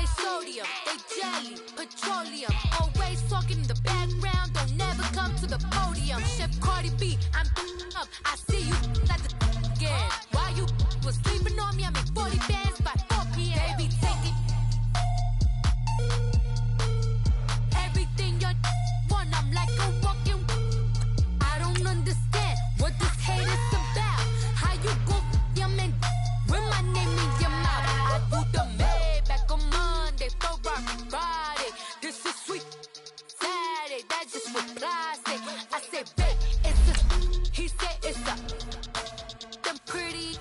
They sodium, they jelly, petroleum. Always talking in the background, don't never come to the podium. Chef Cardi B, I'm up. I see you at the again. While you was sleeping on me, I make 40 bands by 4 p.m. Baby, take it. Everything you want, I'm like a walking. I don't understand what this hate is about. How you go, your man, with my name in your mouth. I do the Maybach on Monday, for Friday. This is sweet Saturday, that's just what I say. I say, babe, it's a, he said it's a, them pretty,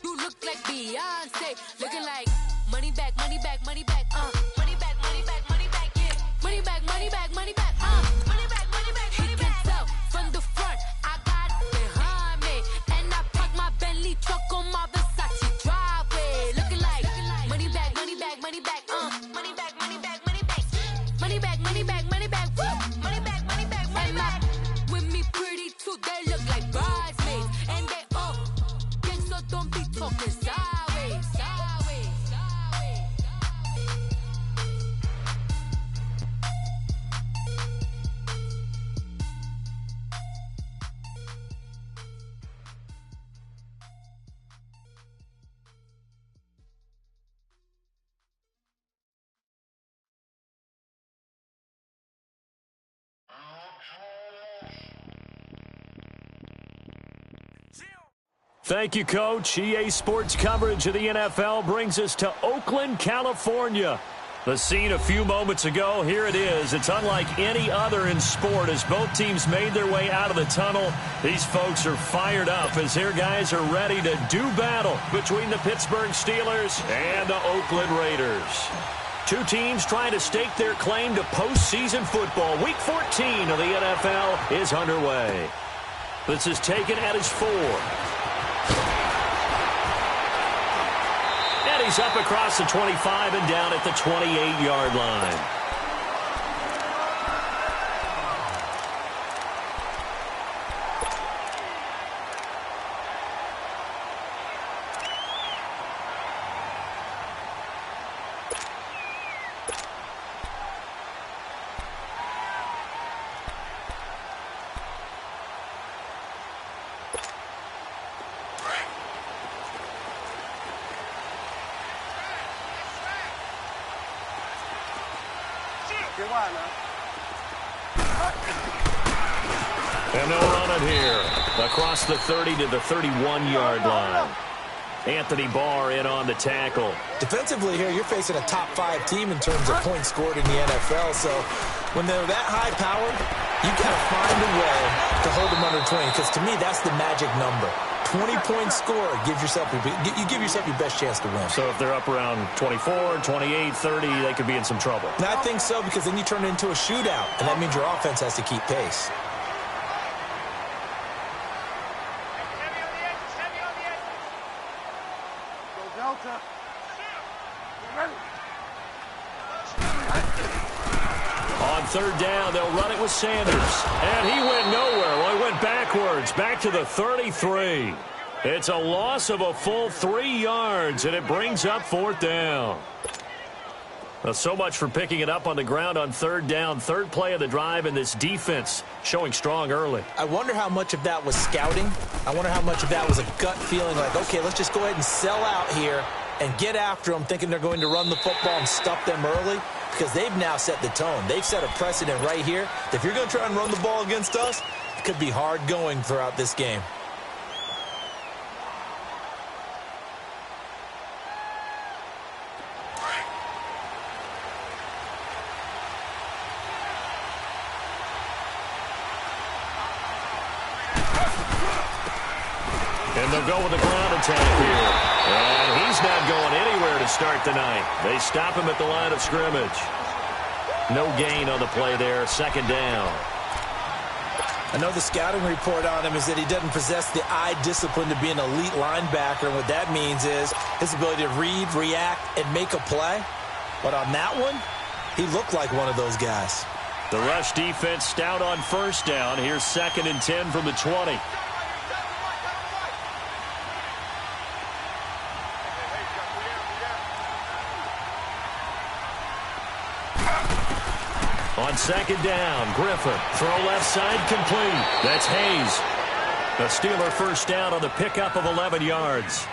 you look like Beyonce, looking like money back, money back, money back, money back, money back, money back, yeah, money back, money back, money back, money back, money back, money back. He can tell from the front, I got it behind me, and I park my Bentley truck on my Versace driveway, looking like money back, money back, money back, money back, money back, money back, money back, money back, money back, money back, money back, money back. With me pretty too, they look like bridesmaids, and they all gang, so don't be talking sideways, sideways, sideways. Thank you, Coach. EA Sports coverage of the NFL brings us to Oakland, California. The scene a few moments ago, here it is. It's unlike any other in sport as both teams made their way out of the tunnel. These folks are fired up as their guys are ready to do battle between the Pittsburgh Steelers and the Oakland Raiders. Two teams trying to stake their claim to postseason football. Week 14 of the NFL is underway. This is taken at his 4. And he's up across the 25 and down at the 28-yard line. And they'll run it here across the 30 to the 31-yard line. Anthony Barr in on the tackle. Defensively here, you're facing a top-5 team in terms of points scored in the NFL. So when they're that high-powered, you got to find a way to hold them under 20. Because to me, that's the magic number. 20-point score, you give yourself your best chance to win. So if they're up around 24, 28, 30, they could be in some trouble. And I think so, because then you turn it into a shootout, and that means your offense has to keep pace. On third down, they'll run it with Sanders. And he went nowhere. Well, he went backwards, back to the 33. It's a loss of a full 3 yards, and it brings up fourth down. Well, so much for picking it up on the ground on third down. Third play of the drive, and this defense showing strong early. I wonder how much of that was scouting. I wonder how much of that was a gut feeling like, okay, let's just go ahead and sell out here and get after them, thinking they're going to run the football and stuff them early, because they've now set the tone. They've set a precedent right here. If you're going to try and run the ball against us, it could be hard going throughout this game. And they'll go with the ground attack here. And he's not going anywhere to start the night. They stop him at the line of scrimmage. No gain on the play there. Second down. I know the scouting report on him is that he doesn't possess the eye discipline to be an elite linebacker. And what that means is his ability to read, react, and make a play. But on that one, he looked like one of those guys. The rush defense stout on first down. Here's 2nd and 10 from the 20. On second down, Griffin. Throw left side complete. That's Hayes. The Steeler first down on the pickup of 11 yards.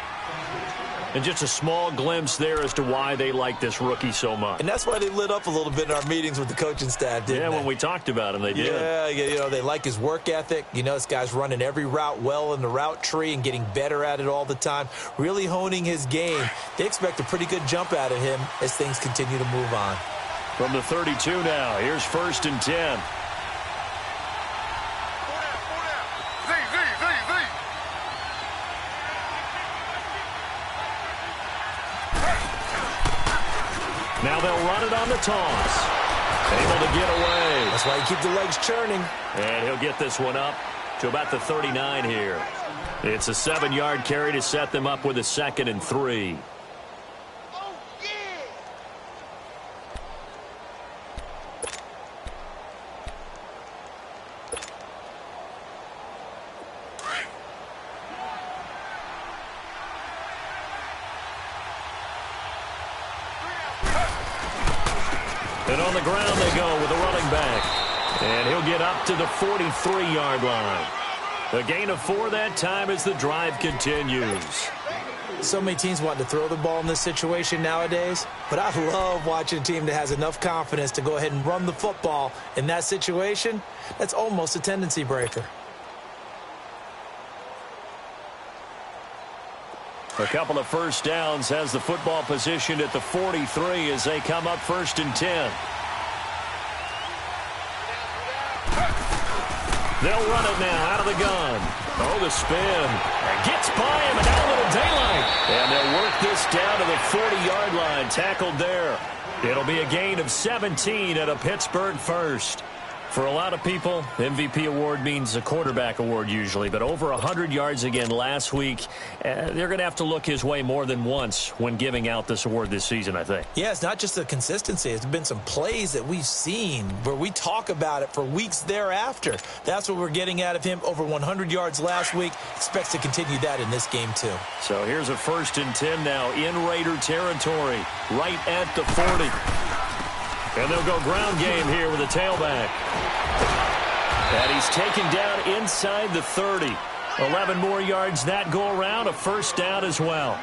And just a small glimpse there as to why they like this rookie so much. And that's why they lit up a little bit in our meetings with the coaching staff, didn't they? Yeah, when we talked about him, they did. Yeah, they like his work ethic. This guy's running every route well in the route tree and getting better at it all the time, really honing his game. They expect a pretty good jump out of him as things continue to move on. From the 32 now, here's 1st and 10. Now they'll run it on the toss. Able to get away. That's why you keep the legs churning. And he'll get this one up to about the 39 here. It's a 7-yard carry to set them up with a 2nd and 3. And on the ground they go with a running back. And he'll get up to the 43-yard line. A gain of 4 that time as the drive continues. So many teams want to throw the ball in this situation nowadays, but I love watching a team that has enough confidence to go ahead and run the football in that situation. That's almost a tendency breaker. A couple of first downs, has the football positioned at the 43 as they come up 1st and 10. They'll run it now out of the gun. Oh, the spin. Gets by him, and now a little daylight. And they'll work this down to the 40-yard line, tackled there. It'll be a gain of 17 at a Pittsburgh first. For a lot of people, MVP award means a quarterback award usually, but over 100 yards again last week, they're going to have to look his way more than once when giving out this award this season, I think. Yeah, it's not just the consistency. It's been some plays that we've seen where we talk about it for weeks thereafter. That's what we're getting out of him. Over 100 yards last week. Expects to continue that in this game, too. So here's a 1st and 10 now in Raider territory, right at the 40. And they'll go ground game here with a tailback. And he's taken down inside the 30. 11 more yards that go around, a first down as well.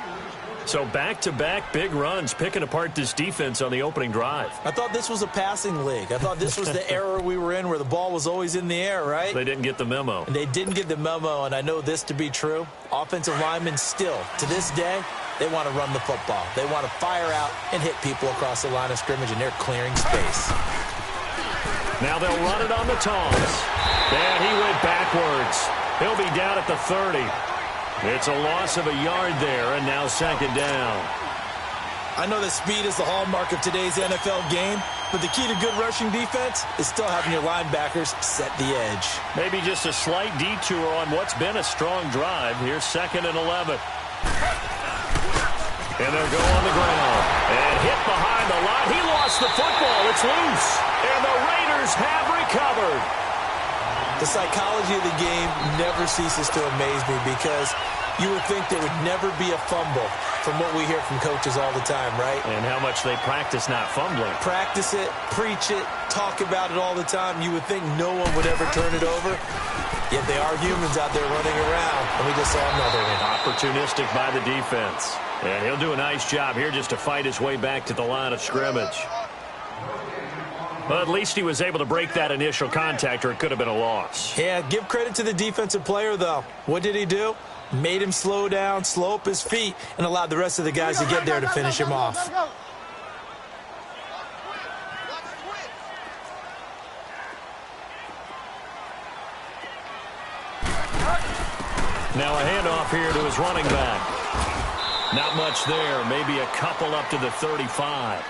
So back-to-back big runs, picking apart this defense on the opening drive. I thought this was a passing league. I thought this was the era we were in where the ball was always in the air, right? They didn't get the memo. And they didn't get the memo, and I know this to be true. Offensive linemen still, to this day, they want to run the football. They want to fire out and hit people across the line of scrimmage, and they're clearing space. Now they'll run it on the toss. And he went backwards. He'll be down at the 30. It's a loss of a yard there, and now 2nd down. I know that speed is the hallmark of today's NFL game, but the key to good rushing defense is still having your linebackers set the edge. Maybe just a slight detour on what's been a strong drive. Here's 2nd and 11. And they'll go on the ground. And hit behind the line. He lost the football. It's loose. And the Raiders have recovered. The psychology of the game never ceases to amaze me because you would think there would never be a fumble from what we hear from coaches all the time, right? And how much they practice not fumbling. Practice it, preach it, talk about it all the time. You would think no one would ever turn it over. Yet they are humans out there running around, and we just saw another one. Opportunistic by the defense. And he'll do a nice job here just to fight his way back to the line of scrimmage. But at least he was able to break that initial contact, or it could have been a loss. Yeah, give credit to the defensive player, though. What did he do? Made him slow down, slow up his feet, and allowed the rest of the guys to get there to finish him off. Now a handoff here to his running back. Not much there, maybe a couple up to the 35.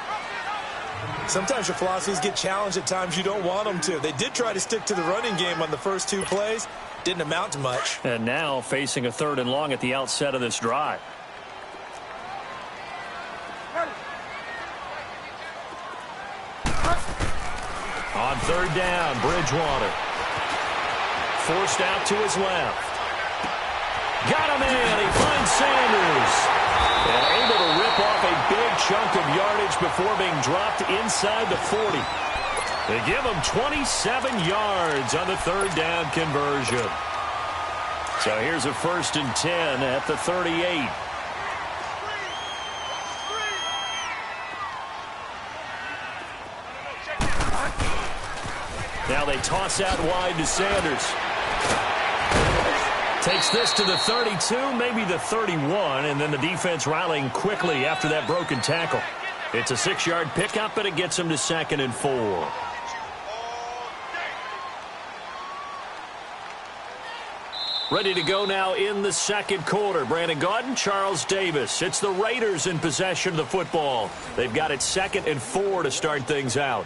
Sometimes your philosophies get challenged at times you don't want them to. They did try to stick to the running game on the first 2 plays. Didn't amount to much. And now facing a 3rd and long at the outset of this drive. On 3rd down, Bridgewater. Forced out to his left. Got him in. He finds Sanders. And able to rip off a big chunk of yardage before being dropped inside the 40. They give him 27 yards on the third down conversion. So here's a 1st and 10 at the 38. Now they toss out wide to Sanders. Takes this to the 32, maybe the 31, and then the defense rallying quickly after that broken tackle. It's a 6-yard pickup, and it gets him to 2nd and 4. Ready to go now in the second quarter. Brandon Gaudin, Charles Davis. It's the Raiders in possession of the football. They've got it 2nd and 4 to start things out.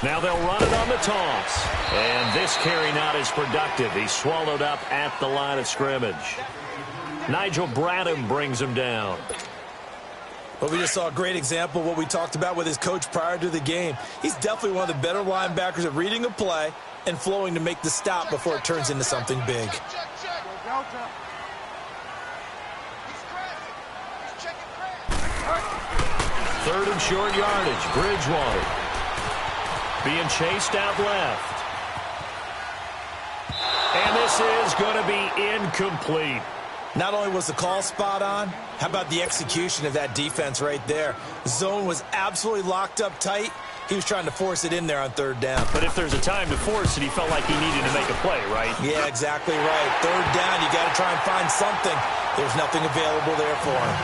Now they'll run it on the toss. And this carry not as productive. He's swallowed up at the line of scrimmage. Nigel Bradham brings him down. Well, we just saw a great example of what we talked about with his coach prior to the game. He's definitely one of the better linebackers at reading a play and flowing to make the stop before it turns into something big. Third and short yardage. Bridgewater being chased out left. And this is going to be incomplete. Not only was the call spot on, how about the execution of that defense right there? Zone was absolutely locked up tight. He was trying to force it in there on 3rd down. But if there's a time to force it, he felt like he needed to make a play, right? Yeah, exactly right. 3rd down, you got to try and find something. There's nothing available there for him.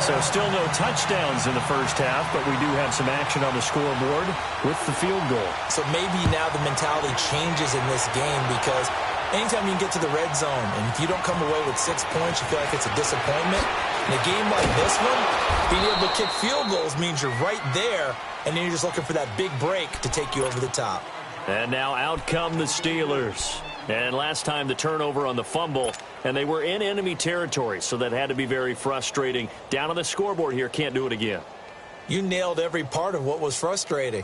So still no touchdowns in the first half, but we do have some action on the scoreboard with the field goal. So maybe now the mentality changes in this game because anytime you can get to the red zone and if you don't come away with 6 points, you feel like it's a disappointment. In a game like this one, being able to kick field goals means you're right there, and then you're just looking for that big break to take you over the top. And now out come the Steelers. And last time the turnover on the fumble, and they were in enemy territory, so that had to be very frustrating. Down on the scoreboard here, can't do it again. You nailed every part of what was frustrating.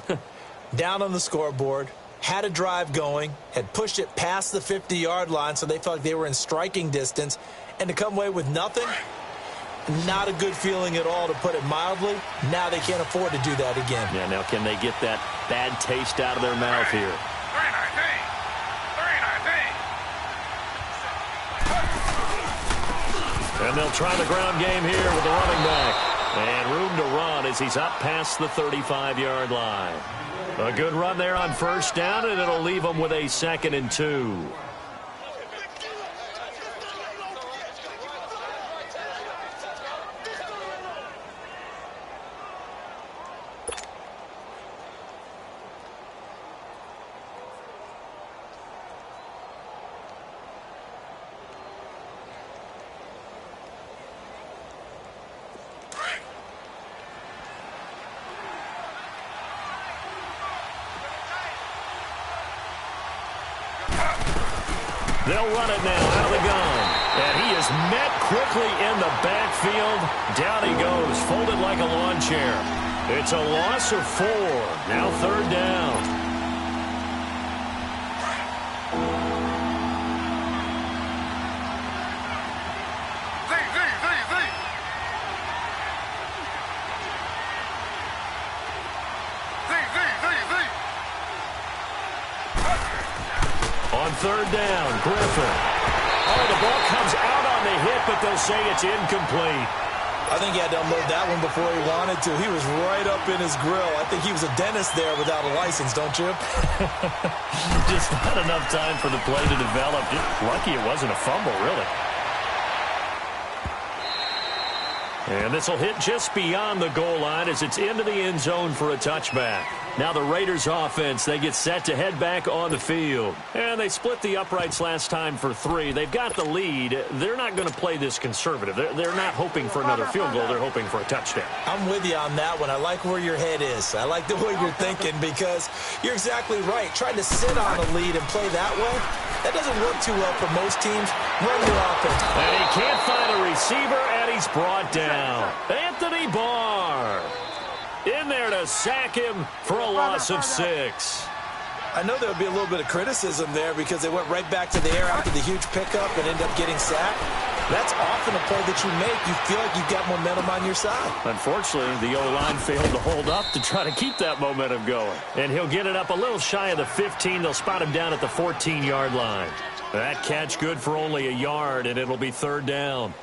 Down on the scoreboard, had a drive going, had pushed it past the 50-yard line, so they felt like they were in striking distance, and to come away with nothing, not a good feeling at all, to put it mildly. Now they can't afford to do that again. Yeah, now can they get that bad taste out of their mouth here? And they'll try the ground game here with the running back. And room to run as he's up past the 35-yard line. A good run there on 1st down, and it'll leave them with a 2nd and 2. They'll run it now out of the gun. And he is met quickly in the backfield. Down he goes, folded like a lawn chair. It's a loss of 4. Now 3rd down. On 3rd down, Griffin. Oh, the ball comes out on the hit, but they'll say it's incomplete. I think he had to unload that one before he wanted to. He was right up in his grill. I think he was a dentist there without a license, don't you? Just not enough time for the play to develop. Just lucky it wasn't a fumble, really. And this will hit just beyond the goal line as it's into the end zone for a touchback. Now the Raiders offense, they get set to head back on the field. And they split the uprights last time for 3. They've got the lead. They're not going to play this conservative. They're not hoping for another field goal. They're hoping for a touchdown. I'm with you on that one. I like where your head is. I like the way you're thinking because you're exactly right. Trying to sit on a lead and play that way, that doesn't work too well for most teams. Run your offense. And he can't find a receiver, and he's brought down. Anthony Barr in there to sack him for a loss of 6. I know there would be a little bit of criticism there because they went right back to the air after the huge pickup and ended up getting sacked. That's often a play that you make. You feel like you've got momentum on your side. Unfortunately, the O-line failed to hold up to try to keep that momentum going. And he'll get it up a little shy of the 15. They'll spot him down at the 14-yard line. That catch good for only a yard, and it'll be 3rd down.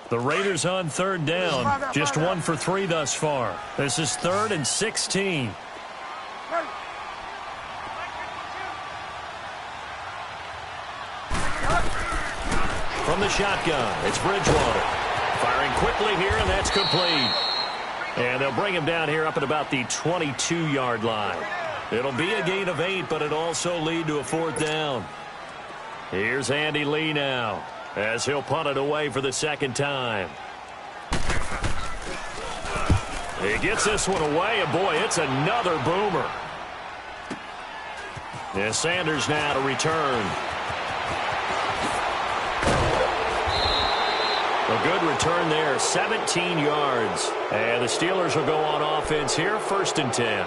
The Raiders on 3rd down. Just 1 for 3 thus far. This is 3rd and 16. From the shotgun, it's Bridgewater. Firing quickly here, and that's complete. And they'll bring him down here up at about the 22-yard line. It'll be a gain of 8, but it'll also lead to a 4th down. Here's Andy Lee now, as he'll punt it away for the 2nd time. He gets this one away, and boy, it's another boomer. And Sanders now to return. A good return there, 17 yards. And the Steelers will go on offense here, 1st and 10.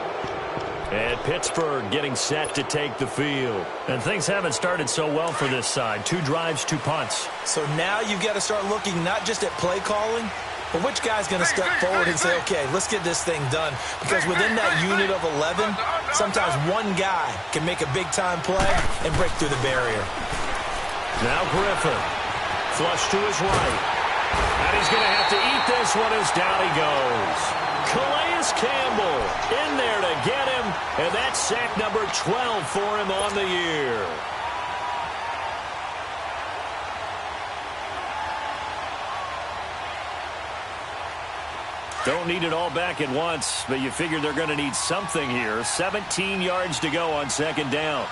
And Pittsburgh getting set to take the field. And things haven't started so well for this side. 2 drives, 2 punts. So now you've got to start looking not just at play calling, but which guy's going to step forward and say, okay, let's get this thing done. Because within that unit of 11, sometimes one guy can make a big-time play and break through the barrier. Now Griffin. Flush to his right. And he's going to have to eat this one as down he goes. Calais Campbell in there to get him, and that's sack number 12 for him on the year. Don't need it all back at once, but you figure they're going to need something here. 17 yards to go on 2nd down.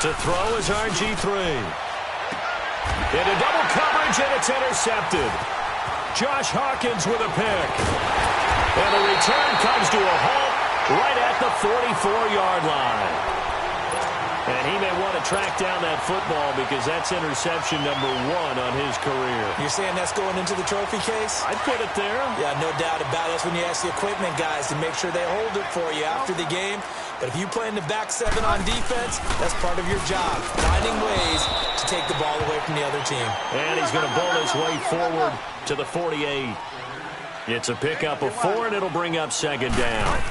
To throw is RG3. Into double coverage, and it's intercepted. Josh Hawkins with a pick. And the return comes to a halt right at the 44-yard line. And he may want to track down that football because that's interception number 1 on his career. You're saying that's going into the trophy case? I'd put it there. Yeah, no doubt about it. That's when you ask the equipment guys to make sure they hold it for you after the game. But if you play in the back 7 on defense, that's part of your job, finding ways to take the ball away from the other team. And he's going to bowl his way forward to the 48. It's a pickup of 4, and it'll bring up 2nd down.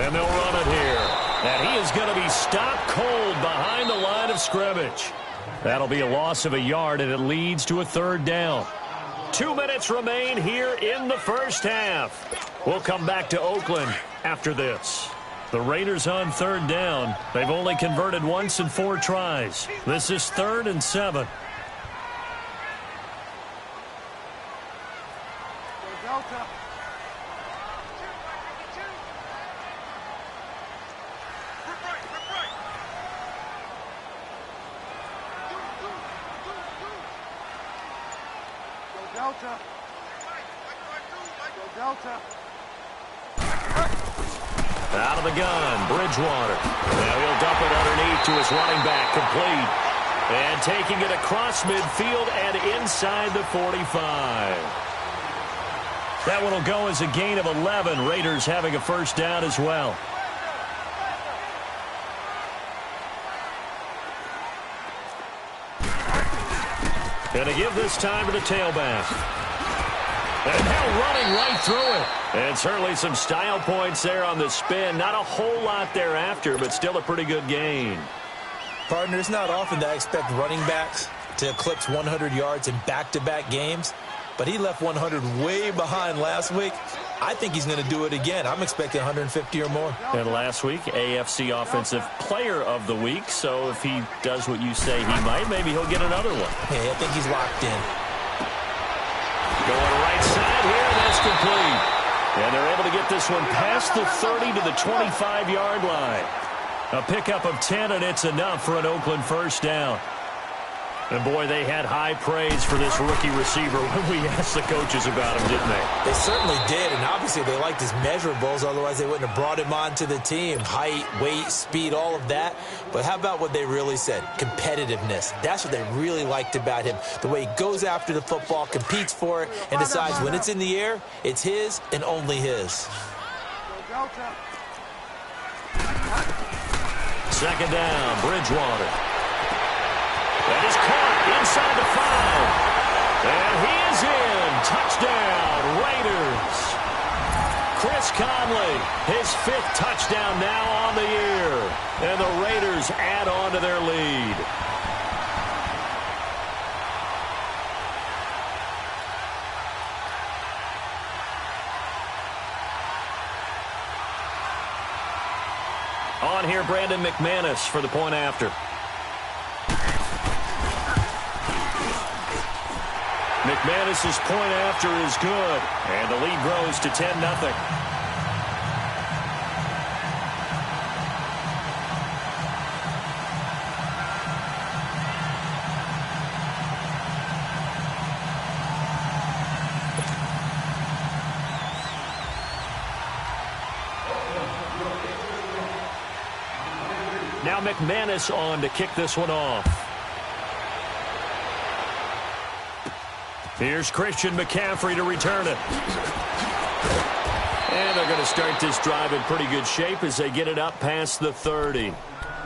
And they'll run it here. And he is going to be stopped cold behind the line of scrimmage. That'll be a loss of a yard, and it leads to a 3rd down. 2 minutes remain here in the first half. We'll come back to Oakland after this. The Raiders on 3rd down. They've only converted once in 4 tries. This is 3rd and 7. Out of the gun, Bridgewater. Now he'll dump it underneath to his running back, complete. And taking it across midfield and inside the 45. That one will go as a gain of 11. Raiders having a 1st down as well. And to give this time to the tailback. And now running right through it. And certainly some style points there on the spin. Not a whole lot thereafter, but still a pretty good gain. Partner, it's not often that I expect running backs to eclipse 100 yards in back-to-back games, but he left 100 way behind last week. I think he's going to do it again. I'm expecting 150 or more. And last week, AFC Offensive Player of the Week. So if he does what you say he might, maybe he'll get another one. Yeah, I think he's locked in. Going right side here, and that's complete. And they're able to get this one past the 30 to the 25-yard line. A pickup of 10, and it's enough for an Oakland first down. And, boy, they had high praise for this rookie receiver when we asked the coaches about him, didn't they? They certainly did, and obviously they liked his measurables. Otherwise, they wouldn't have brought him onto the team. Height, weight, speed, all of that. But how about what they really said? Competitiveness. That's what they really liked about him. The way he goes after the football, competes for it, and decides when it's in the air, it's his and only his. Second down, Bridgewater. That is caught inside the 5. And he is in. Touchdown, Raiders. Chris Conley, his 5th touchdown now on the year. And the Raiders add on to their lead. On here, Brandon McManus for the point after. McManus's point after is good, and the lead grows to 10-0. Now McManus on to kick this one off. Here's Christian McCaffrey to return it. And they're going to start this drive in pretty good shape as they get it up past the 30.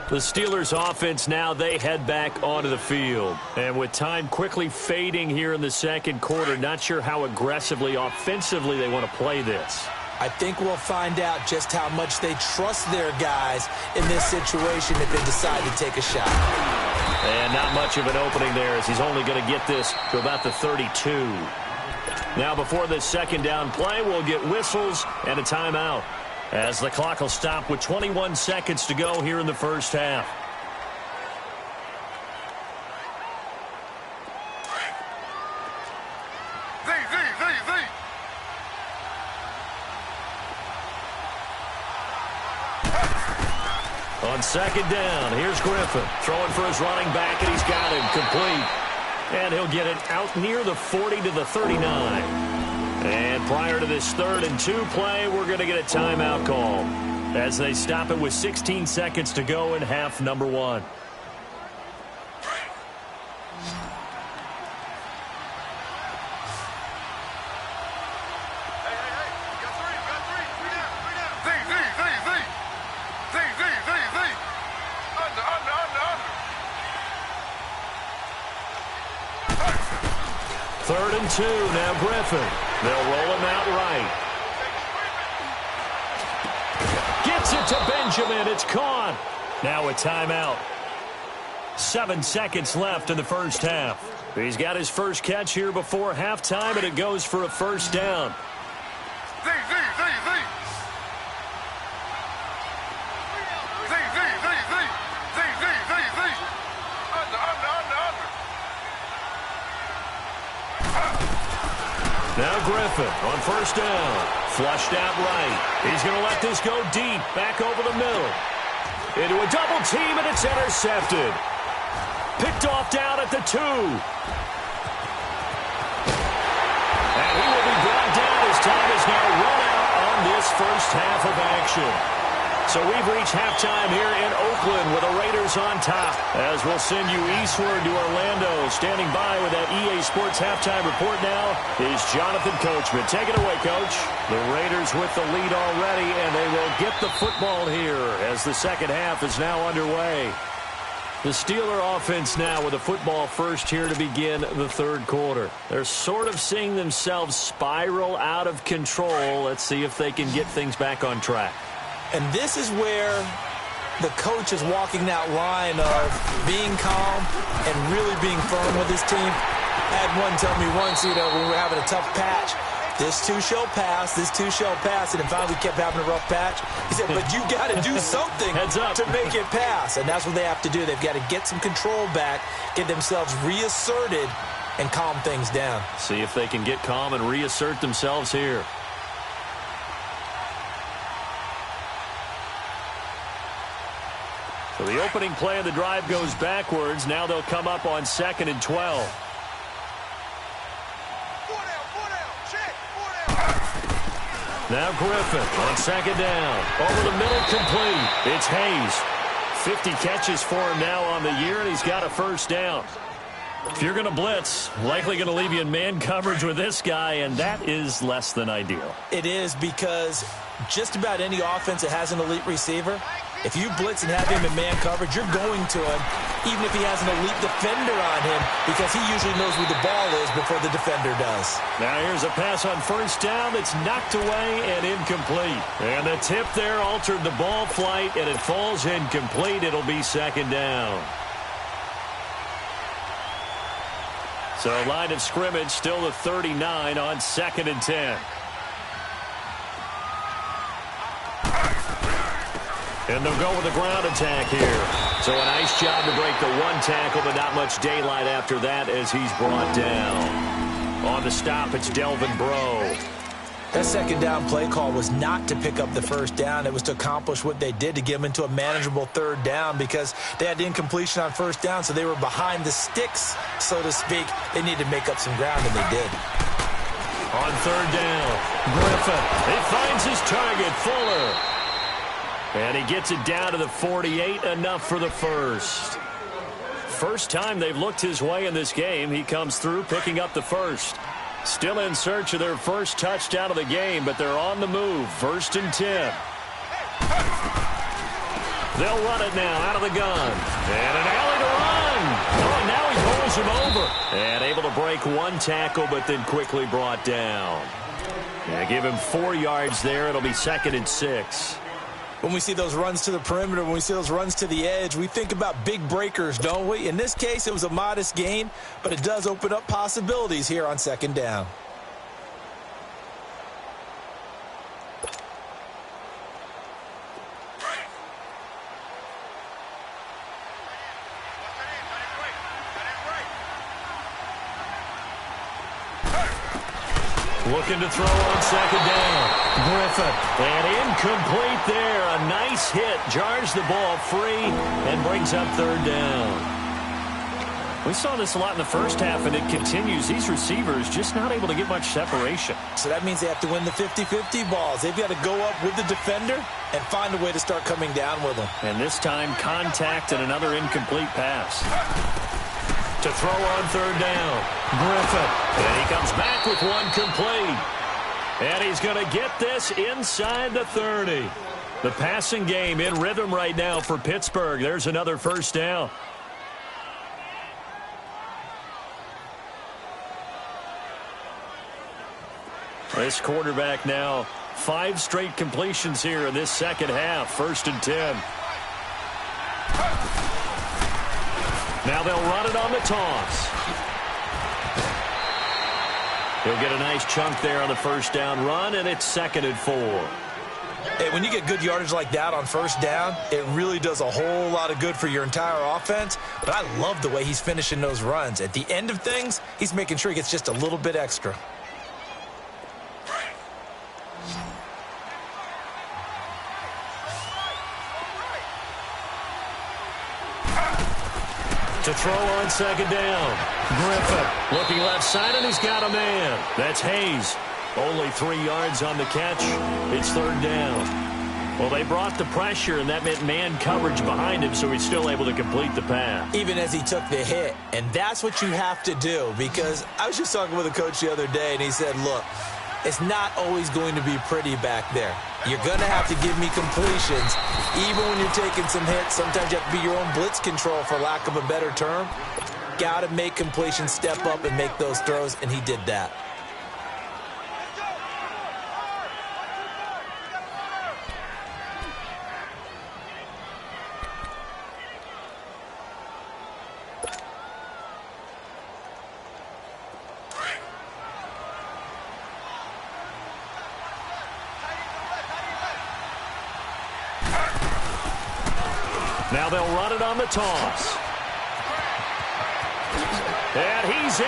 The Steelers offense now, they head back onto the field. And with time quickly fading here in the second quarter, not sure how aggressively, offensively they want to play this. I think we'll find out just how much they trust their guys in this situation if they decide to take a shot. And not much of an opening there as he's only going to get this to about the 32. Now before this second down play, we'll get whistles and a timeout as the clock will stop with 21 seconds to go here in the first half. On second down, here's Griffin throwing for his running back, and he's got him complete. And he'll get it out near the 40 to the 39. And prior to this 3rd and 2 play, we're going to get a timeout call as they stop it with 16 seconds to go in half number 1. Third and 2, now Griffin. They'll roll him out right. Gets it to Benjamin. It's caught. Now a timeout. 7 seconds left in the first half. He's got his first catch here before halftime, and it goes for a first down. Now Griffin on first down. Flushed out right. He's going to let this go deep. Back over the middle. Into a double team, and it's intercepted. Picked off down at the 2. And he will be brought down as time is now run out on this first half of action. So we've reached halftime here in Oakland with the Raiders on top. As we'll send you eastward to Orlando. Standing by with that EA Sports halftime report now is Jonathan Coachman. Take it away, Coach. The Raiders with the lead already, and they will get the football here as the second half is now underway. The Steeler offense now with a football first here to begin the third quarter. They're sort of seeing themselves spiral out of control. Let's see if they can get things back on track. And this is where the coach is walking that line of being calm and really being firm with his team. I had one tell me once, when we were having a tough patch, this too shall pass, this too shall pass, and then finally we kept having a rough patch. He said, but you got to do something to make it pass, and that's what they have to do. They've got to get some control back, get themselves reasserted, and calm things down. See if they can get calm and reassert themselves here. So the opening play of the drive goes backwards. Now they'll come up on 2nd and 12. Now Griffin on 2nd down. Over the middle, complete. It's Hayes. 50 catches for him now on the year, and he's got a first down. If you're going to blitz, likely going to leave you in man coverage with this guy, and that is less than ideal. It is, because just about any offense that has an elite receiver, if you blitz and have him in man coverage, you're going to him, even if he has an elite defender on him, because he usually knows where the ball is before the defender does. Now here's a pass on first down that's knocked away and incomplete. And the tip there altered the ball flight, and it falls incomplete. It'll be 2nd down. So line of scrimmage still the 39 on 2nd and 10. And they'll go with a ground attack here. So a nice job to break the one tackle, but not much daylight after that as he's brought down. On the stop, it's Delvin Breaux. That 2nd down play call was not to pick up the first down. It was to accomplish what they did, to get them into a manageable 3rd down, because they had incompletion on first down, so they were behind the sticks, so to speak. They needed to make up some ground, and they did. On 3rd down, Griffin. He finds his target, Fuller. And he gets it down to the 48, enough for the first. First time they've looked his way in this game. He comes through picking up the first. Still in search of their first touchdown of the game, but they're on the move. 1st and 10. They'll run it now out of the gun. And an alley to run. Oh, and now he pulls him over. And able to break one tackle, but then quickly brought down. Yeah, give him 4 yards there. It'll be 2nd and 6. When we see those runs to the perimeter, when we see those runs to the edge, we think about big breakers, don't we? In this case, it was a modest gain, but it does open up possibilities here on 2nd down. Looking to throw on 2nd down. Griffin, and incomplete there. A nice hit. Jars the ball free and brings up 3rd down. We saw this a lot in the first half, and it continues. These receivers just not able to get much separation. So that means they have to win the 50-50 balls. They've got to go up with the defender and find a way to start coming down with them. And this time, contact and another incomplete pass. To throw on 3rd down, Griffin. And he comes back with one complete. And he's going to get this inside the 30. The passing game in rhythm right now for Pittsburgh. There's another first down. This quarterback now 5 straight completions here in this second half. 1st and 10. Now they'll run it on the toss. He'll get a nice chunk there on the first down run, and it's 2nd and 4. Hey, when you get good yardage like that on first down, it really does a whole lot of good for your entire offense. But I love the way he's finishing those runs. At the end of things, he's making sure he gets just a little bit extra. To throw on 2nd down. Griffin looking left side, and he's got a man. That's Hayes. Only 3 yards on the catch. It's 3rd down. Well, they brought the pressure, and that meant man coverage behind him, so he's still able to complete the pass. Even as he took the hit. And that's what you have to do, because I was just talking with a coach the other day, and he said, look, it's not always going to be pretty back there. You're going to have to give me completions. Even when you're taking some hits, sometimes you have to be your own blitz control, for lack of a better term. Got to make completions, step up, and make those throws, and he did that. Now they'll run it on the toss. And he's in.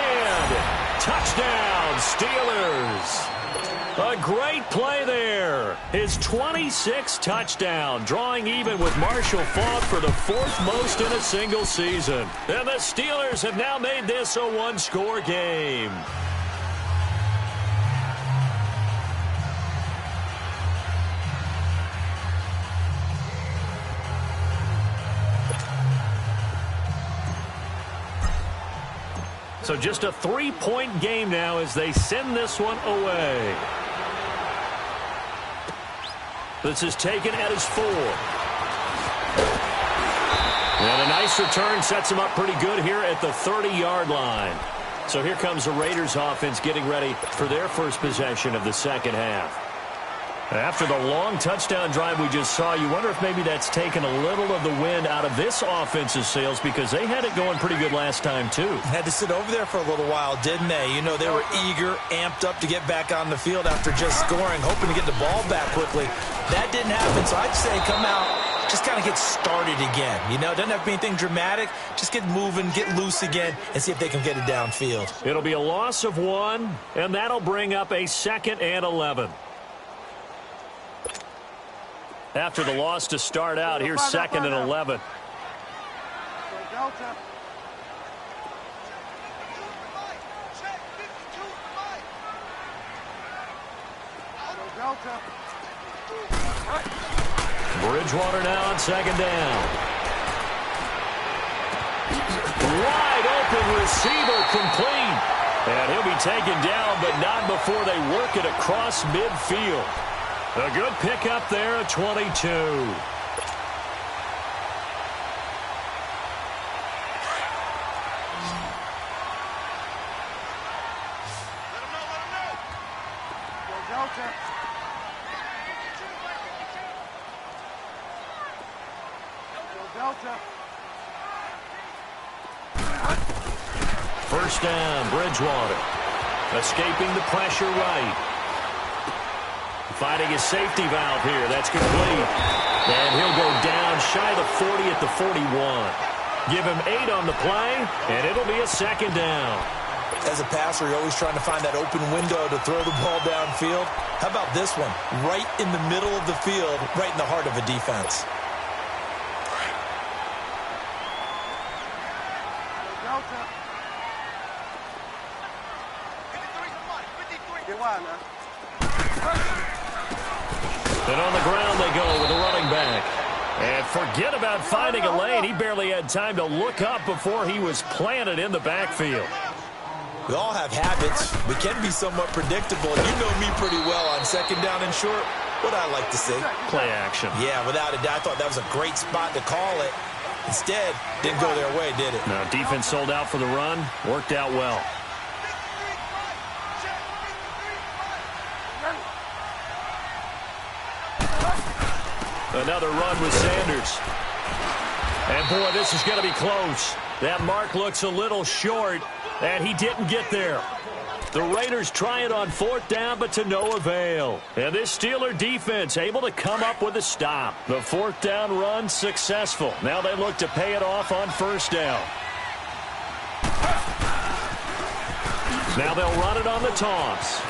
Touchdown, Steelers. A great play there. His 26th touchdown, drawing even with Marshall Faulk for the 4th most in a single season. And the Steelers have now made this a one-score game. So just a 3-point game now as they send this one away. This is taken at his 4. And a nice return sets him up pretty good here at the 30-yard line. So here comes the Raiders offense getting ready for their first possession of the second half. After the long touchdown drive we just saw, you wonder if maybe that's taken a little of the wind out of this offense's sails, because they had it going pretty good last time, too. Had to sit over there for a little while, didn't they? You know, they were eager, amped up to get back on the field after just scoring, hoping to get the ball back quickly. That didn't happen, so I'd say come out, just kind of get started again. You know, doesn't have to be anything dramatic. Just get moving, get loose again, and see if they can get it downfield. It'll be a loss of 1, and that'll bring up a 2nd and 11. After the loss to start out, here's 2nd and 11. Bridgewater now on 2nd down. Wide open receiver, complete. And he'll be taken down, but not before they work it across midfield. A good pickup there at 22. First down, Bridgewater. Escaping the pressure right. Finding his safety valve here. That's complete. And he'll go down shy of the 40 at the 41. Give him 8 on the play, and it'll be a 2nd down. As a passer, you're always trying to find that open window to throw the ball downfield. How about this one? Right in the middle of the field, right in the heart of a defense. And on the ground they go with a running back. And forget about finding a lane. He barely had time to look up before he was planted in the backfield. We all have habits. We can be somewhat predictable. You know me pretty well on 2nd down and short. What I like to see. Play action. Yeah, without a doubt. I thought that was a great spot to call it. Instead, didn't go their way, did it? Now, defense sold out for the run. Worked out well. Another run with Sanders. And, boy, this is going to be close. That mark looks a little short, and he didn't get there. The Raiders try it on 4th down, but to no avail. And this Steeler defense able to come up with a stop. The 4th down run successful. Now they look to pay it off on 1st down. Now they'll run it on the toss.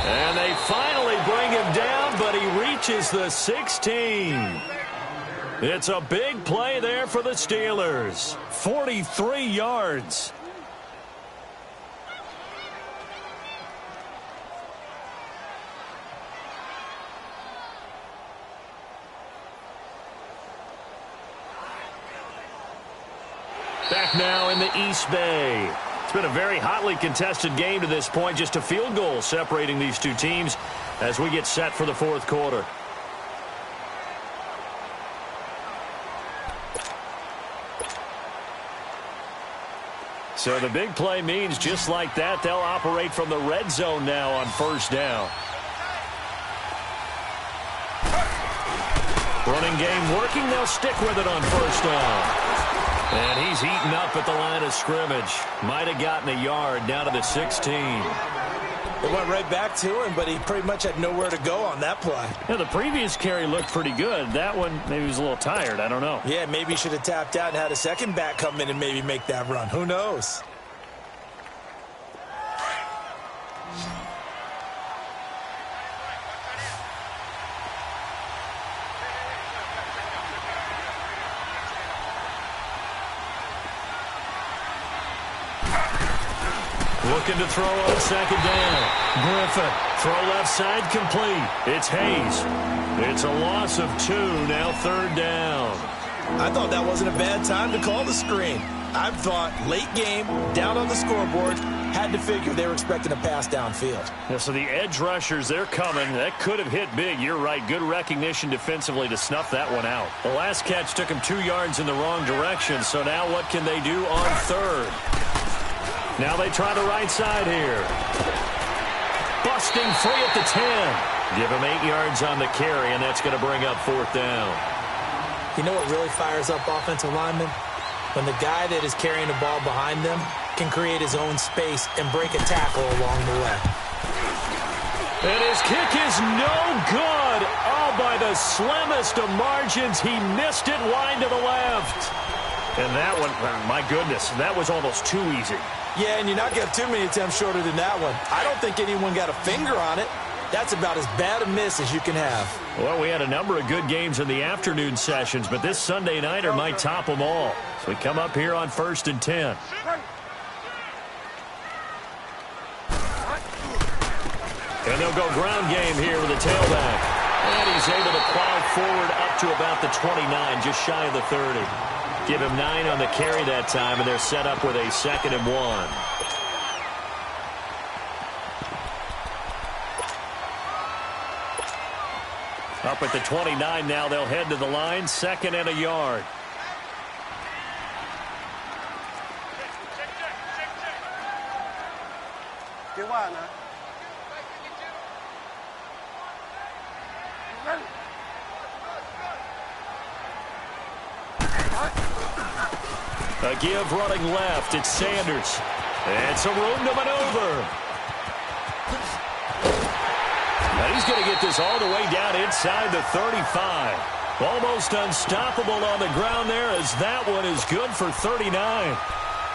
And they finally bring him down, but he reaches the 16. It's a big play there for the Steelers. 43 yards. Back now in the East Bay. It's been a very hotly contested game to this point. Just a field goal separating these two teams as we get set for the fourth quarter. So the big play means just like that, they'll operate from the red zone now on first down. Running game working, they'll stick with it on first down. And he's heating up at the line of scrimmage. Might have gotten a yard down to the 16. It went right back to him, but he pretty much had nowhere to go on that play. Yeah, the previous carry looked pretty good. That one, maybe he was a little tired. I don't know. Yeah, maybe he should have tapped out and had a second back come in and maybe make that run. Who knows? Looking to throw on second down. Griffin, throw left side complete. It's Hayes. It's a loss of 2, now third down. I thought that wasn't a bad time to call the screen. I thought late game, down on the scoreboard, had to figure they were expecting a pass downfield. Yeah, so the edge rushers, they're coming. That could have hit big. You're right. Good recognition defensively to snuff that one out. The last catch took him 2 yards in the wrong direction, so now what can they do on third? Now they try the right side here. Busting free at the 10. Give him 8 yards on the carry, and that's going to bring up fourth down. You know what really fires up offensive linemen? When the guy that is carrying the ball behind them can create his own space and break a tackle along the way. And his kick is no good. Oh, by the slimmest of margins, he missed it wide to the left. And that one, my goodness, that was almost too easy. Yeah, and you're not getting too many attempts shorter than that one. I don't think anyone got a finger on it. That's about as bad a miss as you can have. Well, we had a number of good games in the afternoon sessions, but this Sunday nighter might top them all. So we come up here on 1st and 10. And they'll go ground game here with the tailback. And he's able to plow forward up to about the 29, just shy of the 30. Give him 9 on the carry that time, and they're set up with a 2nd and 1. Up at the 29 now, they'll head to the line, 2nd and a yard. A give running left. It's Sanders. And some room to maneuver. And he's going to get this all the way down inside the 35. Almost unstoppable on the ground there as that one is good for 39.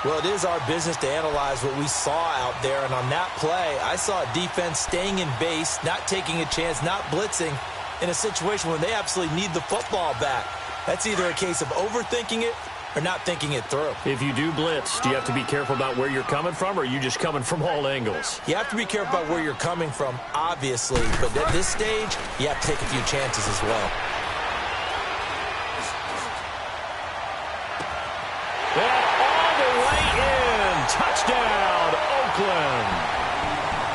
Well, it is our business to analyze what we saw out there. And on that play, I saw a defense staying in base, not taking a chance, not blitzing in a situation where they absolutely need the football back. That's either a case of overthinking it or not thinking it through. If you do blitz, do you have to be careful about where you're coming from, or are you just coming from all angles? You have to be careful about where you're coming from, obviously, but at this stage, you have to take a few chances as well. And all the way in. Touchdown, Oakland.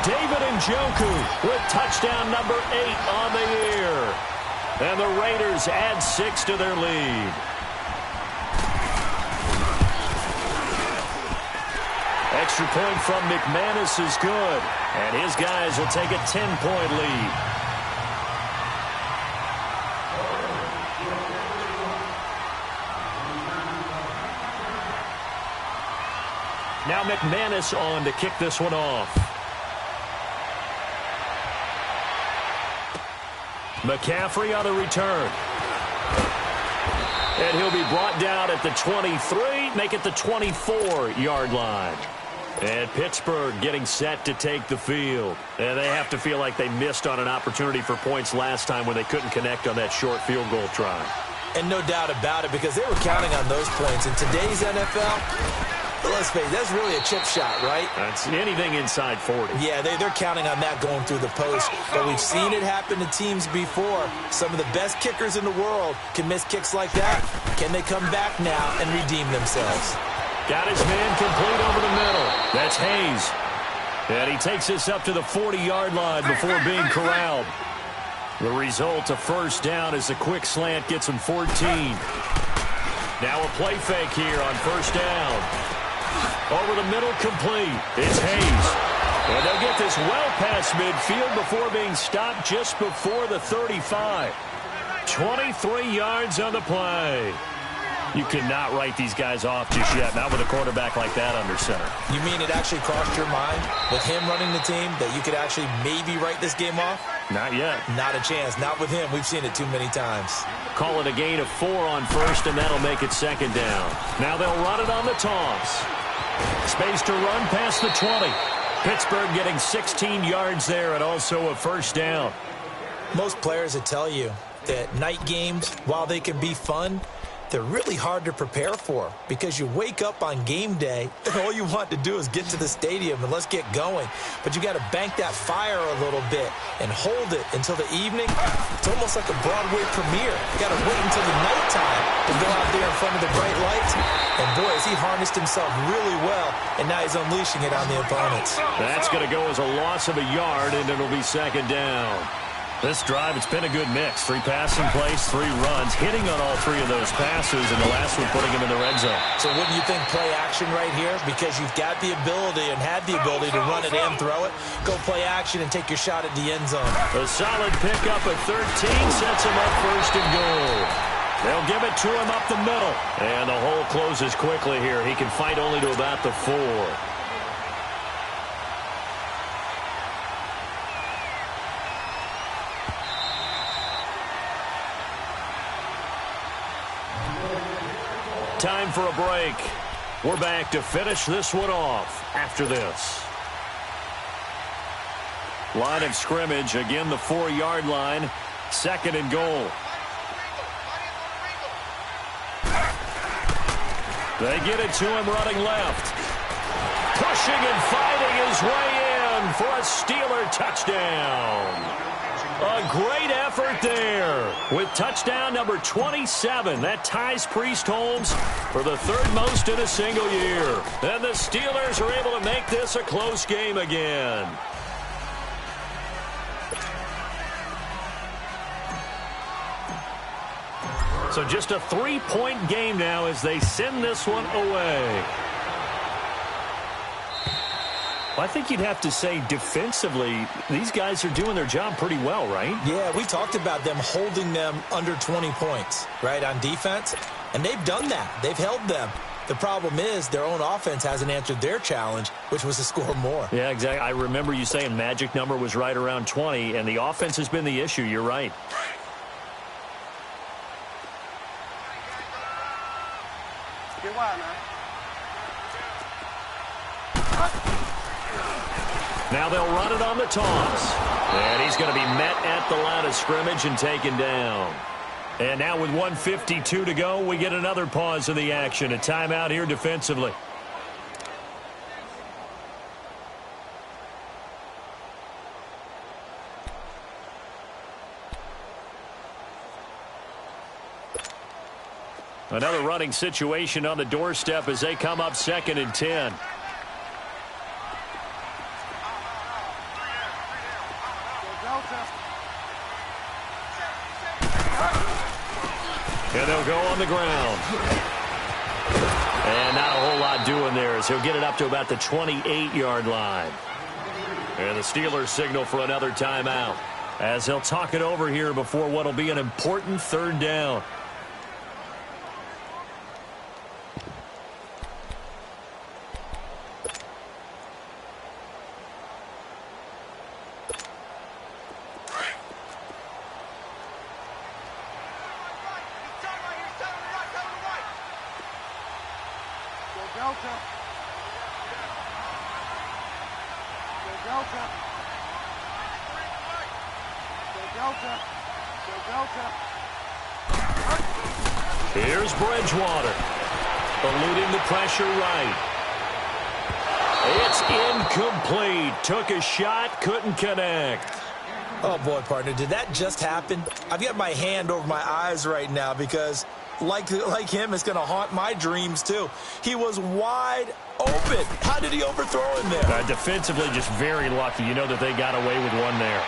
David Njoku with touchdown number 8 on the year. And the Raiders add 6 to their lead. Extra point from McManus is good. And his guys will take a 10-point lead. Now McManus on to kick this one off. McCaffrey on the return. And he'll be brought down at the 23, make it the 24-yard line. And Pittsburgh getting set to take the field. And they have to feel like they missed on an opportunity for points last time when they couldn't connect on that short field goal try. And no doubt about it, because they were counting on those points. In today's NFL, let's face it, that's really a chip shot, right? That's anything inside 40. Yeah, they're counting on that going through the post. But we've seen it happen to teams before. Some of the best kickers in the world can miss kicks like that. Can they come back now and redeem themselves? Got his man complete over the middle. That's Hayes. And he takes this up to the 40-yard line before being corralled. The result, a first down as a quick slant gets him 14. Now a play fake here on first down. Over the middle, complete. It's Hayes. And they'll get this well past midfield before being stopped just before the 35. 23 yards on the play. You cannot write these guys off just yet, not with a quarterback like that under center. You mean it actually crossed your mind with him running the team that you could actually maybe write this game off? Not yet. Not a chance. Not with him. We've seen it too many times. Call it a gain of 4 on first, and that'll make it second down. Now they'll run it on the toss. Space to run past the 20. Pittsburgh getting 16 yards there and also a first down. Most players would tell you that night games, while they can be fun, they're really hard to prepare for because you wake up on game day and all you want to do is get to the stadium and let's get going. But you got to bank that fire a little bit and hold it until the evening. It's almost like a Broadway premiere. You got to wait until the nighttime to go out there in front of the bright lights. And boy, has he harnessed himself really well, and now he's unleashing it on the opponents. That's going to go as a loss of a yard, and it'll be second down. This drive, it's been a good mix. 3 passing plays, 3 runs, hitting on all 3 of those passes, and the last one putting him in the red zone. So wouldn't you think play action right here? Because you've got the ability and had the ability to run it and throw it. Go play action and take your shot at the end zone. A solid pickup at 13 sets him up first and goal. They'll give it to him up the middle. And the hole closes quickly here. He can fight only to about the 4. Time for a break. We're back to finish this one off after this. Line of scrimmage, again the 4-yard line. Second and goal. They get it to him running left. Pushing and fighting his way in for a Steeler touchdown. A great effort there with touchdown number 27. That ties Priest-Holmes for the 3rd most in a single year. And the Steelers are able to make this a close game again. So just a 3-point game now as they send this one away. Well, I think you'd have to say defensively, these guys are doing their job pretty well, right? Yeah, we talked about them holding them under 20 points, right, on defense. And they've done that. They've held them. The problem is their own offense hasn't answered their challenge, which was to score more. Yeah, exactly. I remember you saying magic number was right around 20, and the offense has been the issue. You're right. Get wide, man. Now they'll run it on the toss. And he's going to be met at the line of scrimmage and taken down. And now with 1:52 to go, we get another pause in the action. A timeout here defensively. Another running situation on the doorstep as they come up 2nd and 10. And they'll go on the ground. And not a whole lot doing there as he'll get it up to about the 28-yard line. And the Steelers signal for another timeout as they'll talk it over here before what will be an important 3rd down. Here's Bridgewater, eluding the pressure right. It's incomplete. Took a shot, couldn't connect. Oh, boy, partner, did that just happen? I've got my hand over my eyes right now because like him is going to haunt my dreams, too. He was wide open. How did he overthrow him there? Defensively, just very lucky. You know that they got away with one there.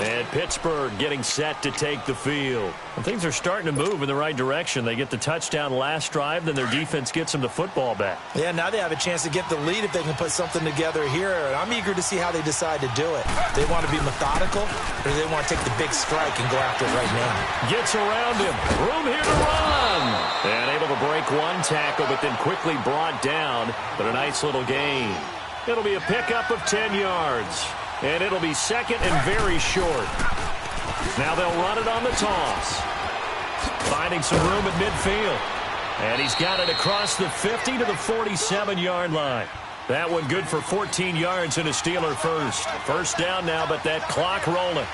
And Pittsburgh getting set to take the field. And things are starting to move in the right direction. They get the touchdown last drive, then their defense gets them the football back. Yeah, now they have a chance to get the lead if they can put something together here. And I'm eager to see how they decide to do it. They want to be methodical, or do they want to take the big strike and go after it right now? Gets around him. Room here to run. And able to break one tackle, but then quickly brought down. But a nice little gain. It'll be a pickup of 10 yards. And it'll be second and very short. Now they'll run it on the toss. Finding some room at midfield. And he's got it across the 50 to the 47-yard line. That one good for 14 yards and a Steeler first. First down now, but that clock rolling.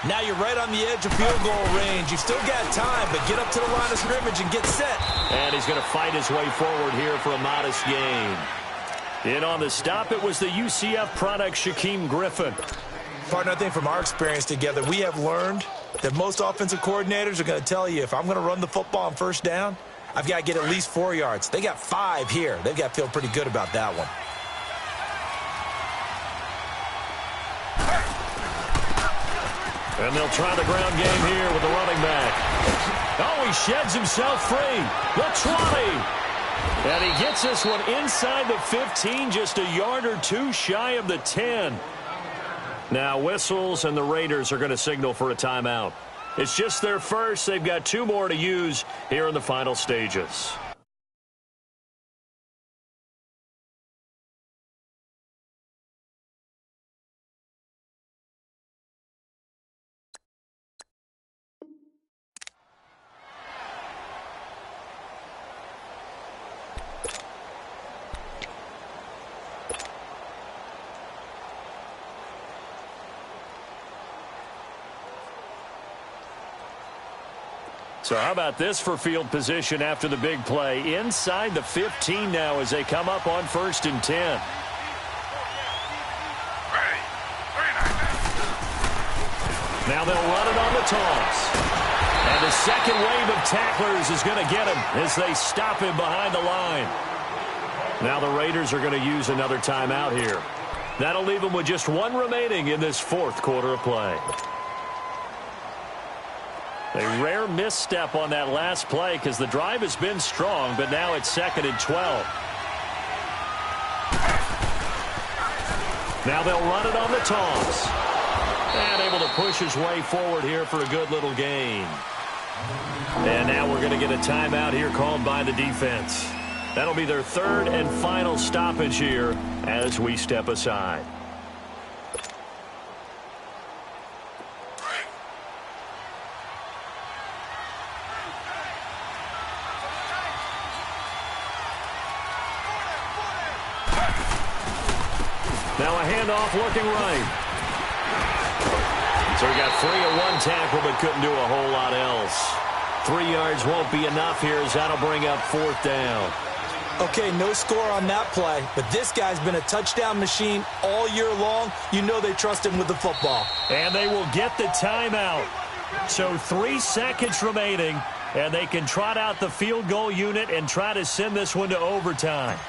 Now you're right on the edge of field goal range. You've still got time, but get up to the line of scrimmage and get set. And he's going to fight his way forward here for a modest gain. In on the stop, it was the UCF product, Shaquem Griffin. Partner, I think from our experience together, we have learned that most offensive coordinators are going to tell you, if I'm going to run the football on first down, I've got to get at least 4 yards. They got 5 here. They've got to feel pretty good about that one. And they'll try the ground game here with the running back. Oh, he sheds himself free. The 20. And he gets this one inside the 15, just a yard or two shy of the 10. Now whistles, and the Raiders are going to signal for a timeout. It's just their first. They've got 2 more to use here in the final stages. So how about this for field position after the big play? Inside the 15 now as they come up on 1st and 10. Now they'll run it on the toss. And the second wave of tacklers is going to get him as they stop him behind the line. Now the Raiders are going to use another timeout here. That'll leave them with just 1 remaining in this 4th quarter of play. A rare misstep on that last play because the drive has been strong, but now it's 2nd and 12. Now they'll run it on the toss. And able to push his way forward here for a good little gain. And now we're going to get a timeout here called by the defense. That'll be their 3rd and final stoppage here as we step aside. Now a handoff looking right. So he got free of 1 tackle but couldn't do a whole lot else. 3 yards won't be enough here as that'll bring up 4th down. Okay, no score on that play, but this guy's been a touchdown machine all year long. You know they trust him with the football. And they will get the timeout. So 3 seconds remaining, and they can trot out the field goal unit and try to send this one to overtime.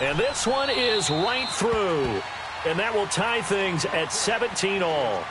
And this one is right through. And that will tie things at 17 all.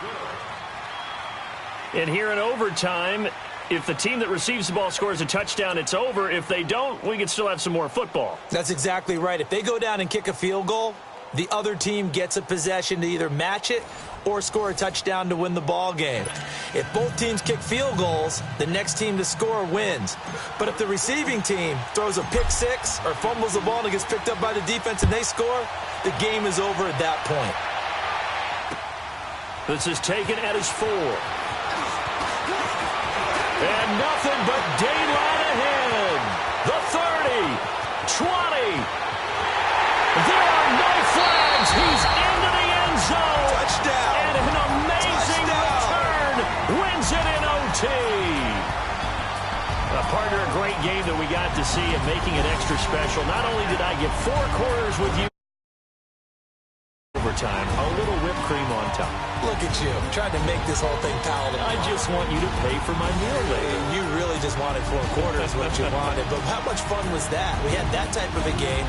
And here in overtime, if the team that receives the ball scores a touchdown, it's over. If they don't, we can still have some more football. That's exactly right. If they go down and kick a field goal, the other team gets a possession to either match it or score a touchdown to win the ball game. If both teams kick field goals, the next team to score wins. But if the receiving team throws a pick six or fumbles the ball and it gets picked up by the defense and they score, the game is over at that point. This is taken at his 4. And nothing but daylight ahead. The 30, 20. There are no flags. He's into the end zone. Touchdown. And an amazing return wins it in OT. Partner, a great game that we got to see and making it extra special. Not only did I get 4 quarters with you, overtime, a little whipped cream on top. Look at you, trying to make this whole thing palatable. I just want you to pay for my meal later. You really just wanted 4 quarters what you wanted. But how much fun was that? We had that type of a game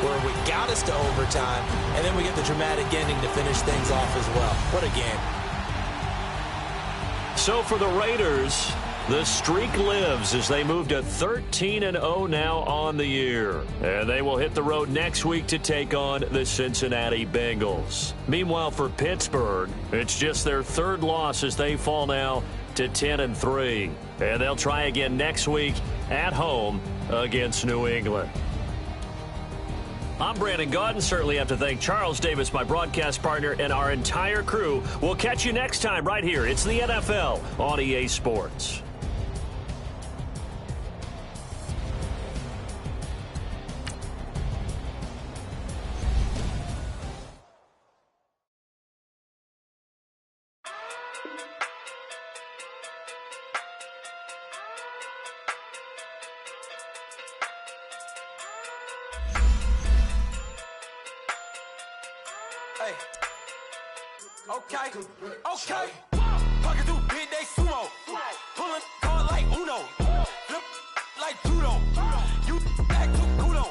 where we got us to overtime, and then we get the dramatic ending to finish things off as well. What a game. So for the Raiders, the streak lives as they move to 13-0 now on the year. And they will hit the road next week to take on the Cincinnati Bengals. Meanwhile, for Pittsburgh, it's just their 3rd loss as they fall now to 10-3. And they'll try again next week at home against New England. I'm Brandon Gaudin. Certainly have to thank Charles Davis, my broadcast partner, and our entire crew. We'll catch you next time right here. It's the NFL on EA Sports. Hey. Okay. Pocket through big day sumo. Pulling card like Uno. Flip like judo. You back to kudo.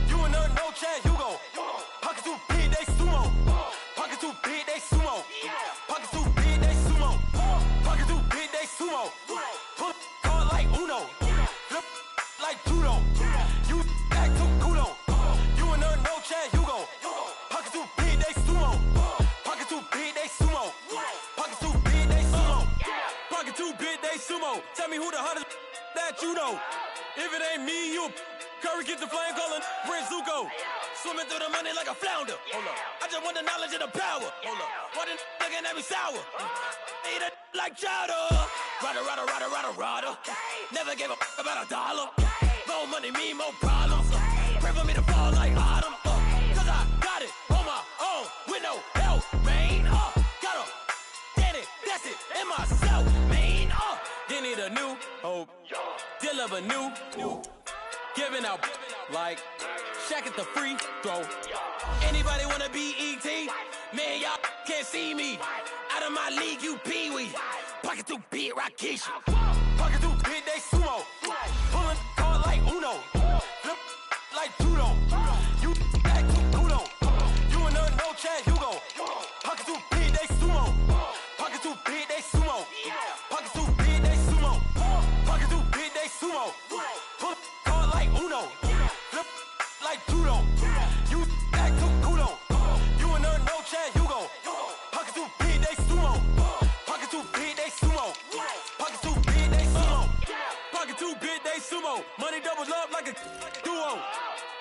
You and no Chad Hugo. Pocket through big day sumo. Pocket through big day sumo. Pocket through big day sumo. Pocket through big day sumo. Pull card like Uno. Flip like judo. You back to kudo. You and no Chad Hugo. Pocket through big day sumo. Pocket through big day sumo. Pocket through big day sumo. Pocket through big day sumo. Tell me who the hottest that you know. If it ain't me, you Curry get the flame calling Prince Zuko. Swimming through the money like a flounder. Hold up. I just want the knowledge and the power. Hold up. Why the looking at me sour? Eat it like chowder. Rada. Never gave a about $1. More money, me, more problems. Pray for me to fall like autumn. Cause I got it on my own with no help, man. Got a daddy, that's it, in myself, man. They need a new hope. Deal of a new giving out like Shaq at the free throw. Anybody wanna be ET? Man, y'all can't see me. Out of my league, you pee-wee. Pocket through beat Rakisha. Pocket through big day sumo. Pulling card like Uno. Flip like judo. You back to kudo. You and no Chad Hugo. Pocket through big day sumo. Pocket through big day sumo. Pocket through big day sumo. Pocket through big day sumo. Pull card like Uno. Flip like judo. You back to kudo. You and no Chad Hugo. Pocket through big day sumo. Pocket through big day sumo. Pocket through big day sumo. Pocket through big day sumo. Money doubles up like a duo.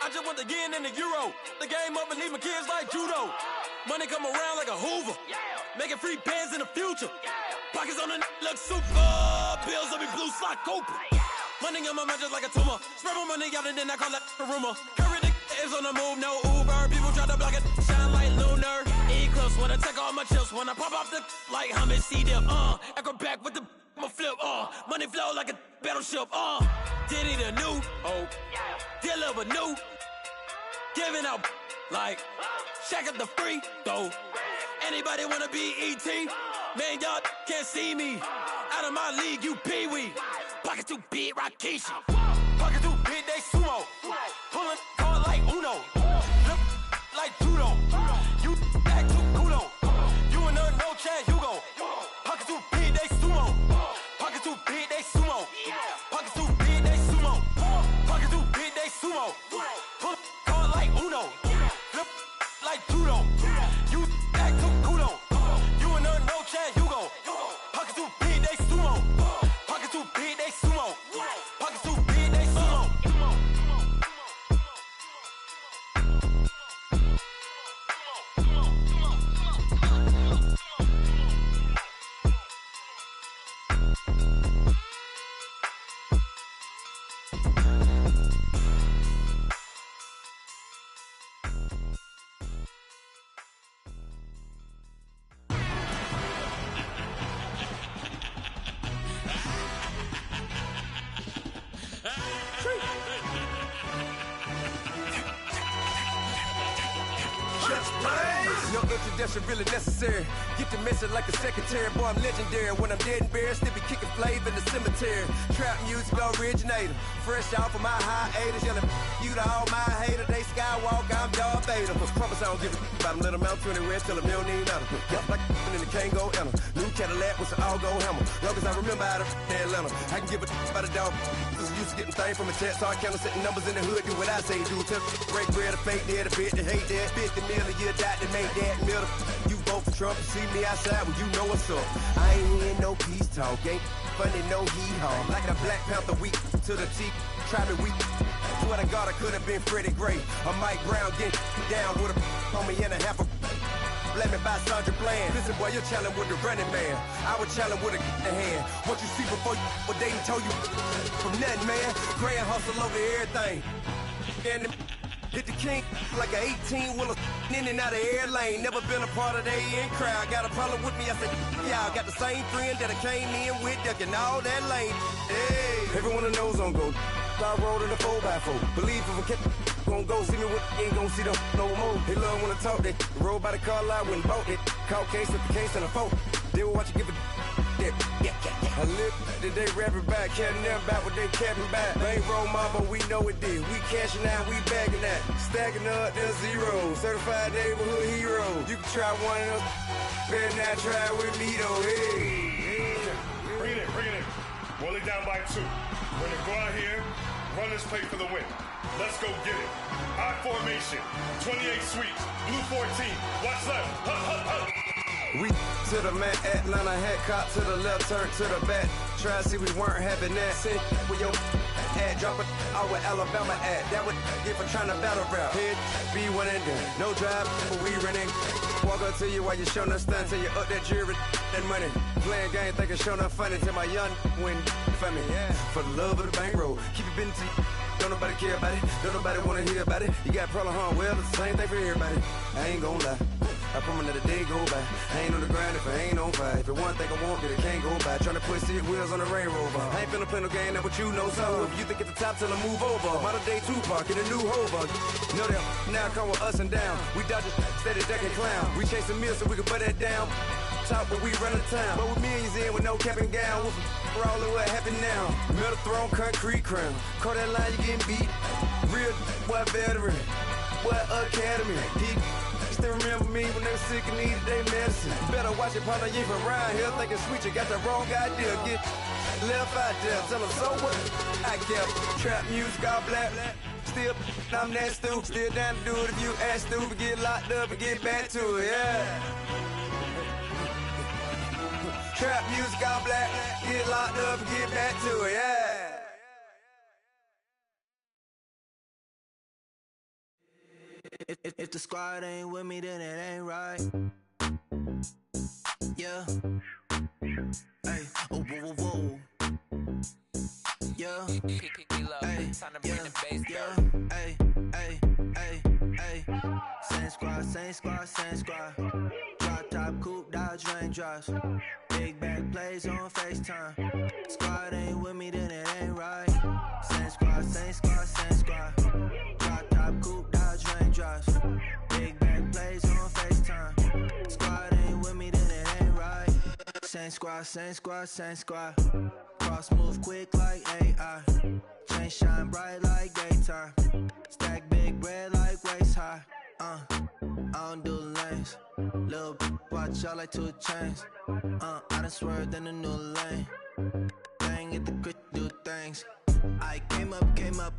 I just want the yen and the euro. The game up and leave my kids like judo. Money come around like a Hoover. Making free bands in the future. Pockets on the look super. Bills on me blue slot Cooper. Money on my mind just like a tumor. Spread my money out and then I call that a rumor. Curry the is on the move, no Uber. People try to block it, shine like lunar. Eclipse when I take all my chips. When I pop off the like hummus, C-dip. Acrobat with the I'ma flip. Money flow like a battleship. Diddy the new hope. Deliver new. Giving out like Shaq at the free throw. Anybody wanna be ET? Man, y'all can't see me. Out of my league, you pee-wee. Pocket too big, Rakisha. Pocket too big, they sumo. Pulling card like Uno. Flip like judo. You back to kudo. You and no Chad Hugo. Pocket too big, they sumo. Pocket too big, they sumo. Pocket too big, they sumo. Pocket too big, they sumo. Pull card like Uno. Flip like judo. You back to kudo. You and no Chad Hugo. Pocket too big, they sumo. Pocket too big, they sumo. Pocket too big, they sumo. Just play. No introduction really necessary. Get the message like a secretary. Boy, I'm legendary. When I'm dead and buried, still be kicking flavor in the cemetery. Trap music originator. Fresh off of my hiatus. Yelling you to all my haters. They skywalk, I'm Darth Vader. Promise I don't give a about them. Let them out 20 West, tell them they don't need nothing. Yup, like in the Kango enter. New Cadillac with an all-go hammer. Long as I remember how to Atlanta. I can give a about a dog. Cause used to getting things from a text. Hard counter setting numbers in the hood. Do what I say do. Tell break bread or fake dead. A bit to hate that. 50 million a year died to make that middle. You vote for Trump. You see me outside when you know what's up. I ain't hearing no peace talk. Ain't funny, no hee-haw. Like a Black Panther weak to the teeth. Try me weak. Swear to God I could have been Freddie Gray. Or Mike Brown get down with a homie and a half a let me buy Sandra Bland. Listen, boy, you're challenged with the running man. I was challenged with a hand. What you see before you, what they told you from nothing, man. Grand hustle over everything. And hit the king like an 18-wheeler in and out of air lane. Never been a part of the in crowd. Got a problem with me, I said, y'all got the same friend that I came in with, ducking all that lane. Hey, everyone knows on go. I rolled in a 4x4. Believe if a kid gon' go see me with ain't gon' see them no more. They love when I talk, they roll by the car lot when bought it. Caught case at the case and a phone. They will watch you give it that. I live that they rapping back, carrying them back what they capping back. Bankroll mama, we know it did. We cashing out, we bagging that. Stacking up, there's zero. Certified neighborhood hero. You can try one of them, better not try with me though. Hey. Bring it in. Roll it down by 2. We're gonna go out here, run this play for the win. Let's go get it. I formation, 28 sweeps, blue 14. Watch left. We to the man, Atlanta hat cop to the left, turn to the back. Try to see we weren't having that. Sit with your ad, drop it out with Alabama ad. That would get for trying to battle rap. Head, be one and done. No drive, but we running. Walk up to you while you showing us stun till you up that jury and money. Playing game, thinking showing up funny till my young win for me. Yeah. For the love of the bankroll, keep it been to you. Don't nobody care about it, don't nobody wanna hear about it. You got problem, huh? Well, it's the same thing for everybody. I ain't gon' lie, I promise that a day go by. I ain't on the grind if I ain't on fire. If it one thing I want, then it can't go by. Tryna put 6 wheels on the Range Rover. I ain't finna play no game, that what you know. So if you think it's the top, tell them move over. Modern day Tupac in a new Hova. Know that now come with us and down. We dodge a steady deck and clown. We chase a meal so we can put that down. Top, but we run the town. But with millions in with no cap and gown. We're all in what happened now. Metal throne, concrete crown. Call that line, you getting beat. Real, what veteran? What academy? He still remember me when they were sick and needed their medicine. Better watch it, partner, you from around here thinking sweet, you got the wrong idea. Get left out there, tell them so what? I kept trap music, all black. Still, I'm that stupid. Still down to do it if you ask stupid. Get locked up and get back to it, yeah. Trap music, all black. Get locked up and get back to it, yeah. If the squad ain't with me, then it ain't right. Yeah. Hey, oh, whoa, whoa, whoa. Yeah. Hey, yeah. Hey, hey, hey, hey. Same squad. Drop top, coupe, Dodge raindrops. Big back plays on FaceTime. Squad ain't with me, then it ain't right. Same squad. Drop top, coupe, Dodge raindrops. Big back plays on FaceTime. Squad ain't with me, then it ain't right. Same squad. Cross move quick like AI. Chain shine bright like daytime. Stack big bread like waist high. I don't do lanes. Lil' watch out like 2 chains. I done swerved in a new lane. Bang at the crit, do things. I came up,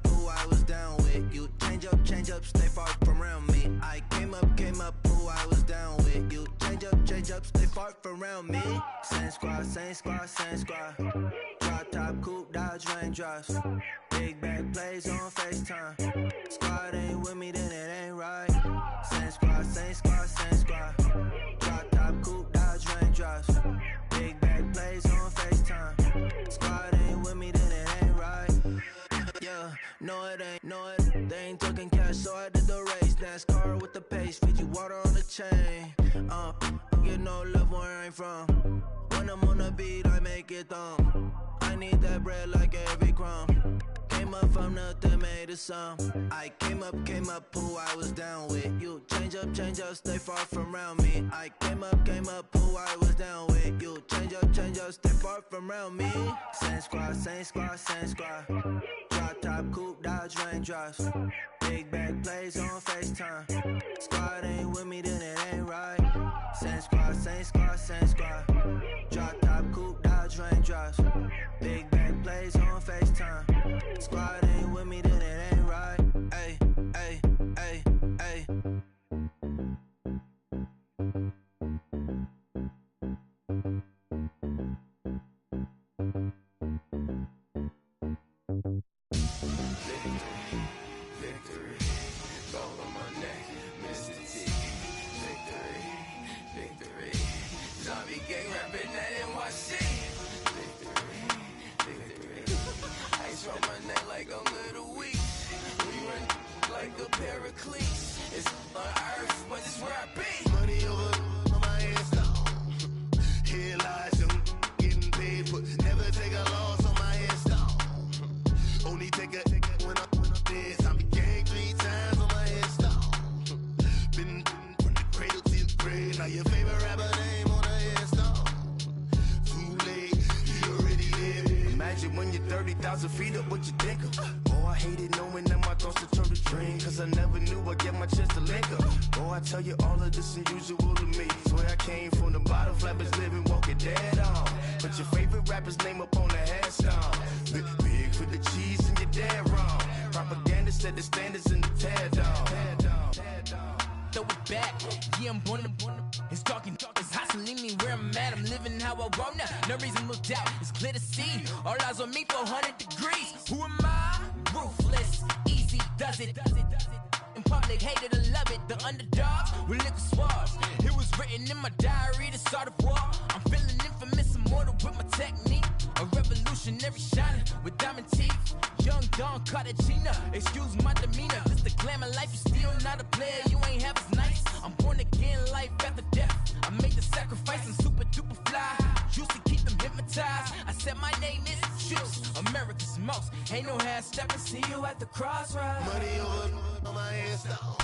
who I was down with. You change up, stay far from around me. I came up, who I was down with. You change up, stay far from around me. Same squad. Drop top, coupe, Dodge raindrops. Big back plays on FaceTime. Squad ain't with me, then it ain't right. Same squad. Drop top, coupe, Dodge raindrops. Big back plays on FaceTime. Squad ain't with me, then it ain't right. Yeah, no it ain't. They ain't talking cash, so I did the race. NASCAR with the pace, feed you water on the chain. Get no love where I ain't from. When I'm on the beat, I make it thumb. I need that bread like every crumb. Came came up from nothing, made a song. I came up, who I was down with. You change up, stay far from around me. I came up, who I was down with. You change up, stay far from around me. Same squad, same squad, same squad. Drop top, coupe, Dodge raindrops. Big bag plays on FaceTime. Squad ain't with me, then it ain't right. Same squad, same squad, same squad. Drop top, coupe, Dodge raindrops. Big bag plays on FaceTime. Squad ain't with me, then it ain't right. Ay, ay, ay, ay. It's on earth, but it's where I be. Money over on my headstone. Here lies young, getting paid, but never take a loss on my headstone. Only take a when I'm dead. I be gang 3 times on my headstone. Been from the cradle to the grave. Now your favorite rapper name on the headstone. Too late, you already live. Imagine when you're 30,000 feet up, what you think of? Oh, I hated knowing that my thoughts would turn to dream. Cause I never knew I'd get my chance to link up. Oh, I tell you all of this unusual to me. Swear I came from the bottom, flappers living, walking dead on. Put your favorite rapper's name up on the headstone. Big for the cheese and you're dead wrong. Propaganda set the standards in the tear down. Throw it back, yeah, I'm born to. It's talking, it's hustling me where I'm at. I'm living how I want now. No reasonable doubt, it's clear to see. All eyes on me, 400 degrees. Who am I? Ruthless, easy, does it. In public, hate it or love it. The underdogs with liquor swabs. It was written in my diary to start a war. I'm feeling infamous, immortal with my technique. A revolutionary shining with diamond teeth. Young Don Cartagena, excuse my demeanor. This the glamour life, you still not a player. You ain't half as nice. I'm born again, life after death. I made the sacrifice and super duper fly. Used to keep them hypnotized. I said my name is Juice, America's most. Ain't no half stepping, see you at the crossroads. Money over on my headstone.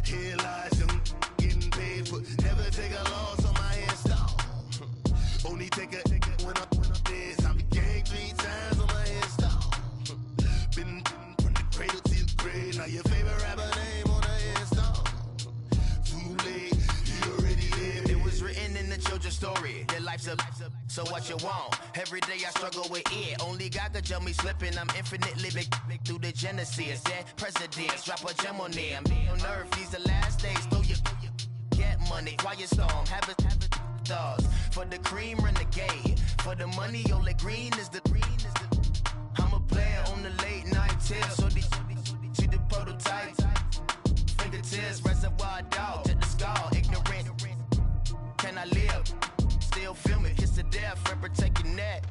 Here lies young, getting paid, but never take a loss on my headstone. Only take a when I'm dead. I be gang 3 times on my headstone. Been from the cradle to the grave. Now your favorite rapper name on the headstone. Too late, you already lived. It was written in the children's story. Your life's a so what you want? Every day I struggle with it. Only God could tell me slipping. I'm infinitely big through the genesis. That presidents drop a gem on them. On earth, these the last days. Throw your get money, quiet storm. Have it thoughts for the cream renegade. For the money, only green is the. I'm a player on the late night tip. So these see the prototype. Fingertips, reservoir dog to the skull. Ignorant. Can I live? Still film it, kiss to death, and protect your neck.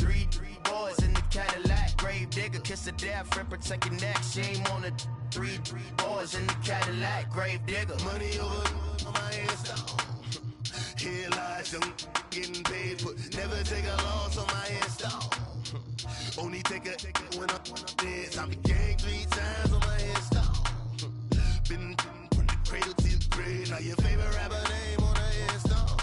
3 boys in the Cadillac, grave digger, kiss to death, and protect your neck. Shame on the 3 boys in the Cadillac, grave digger. Money over on my headstone. Here lies young, getting paid, but never take a loss on my headstone. Only take a when I'm dead. I be gang 3 times on my headstone. Been from the cradle to the grave. Now your favorite rapper name on the headstone.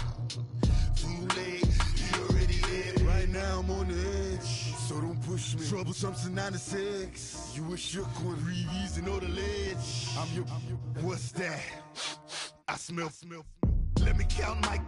Too late, you already lived. Right now I'm on the edge, so don't push me. Troublesome to 96. You a shook one, breathe easy, know the ledge. I'm your, what's that? I smell. Let me count my.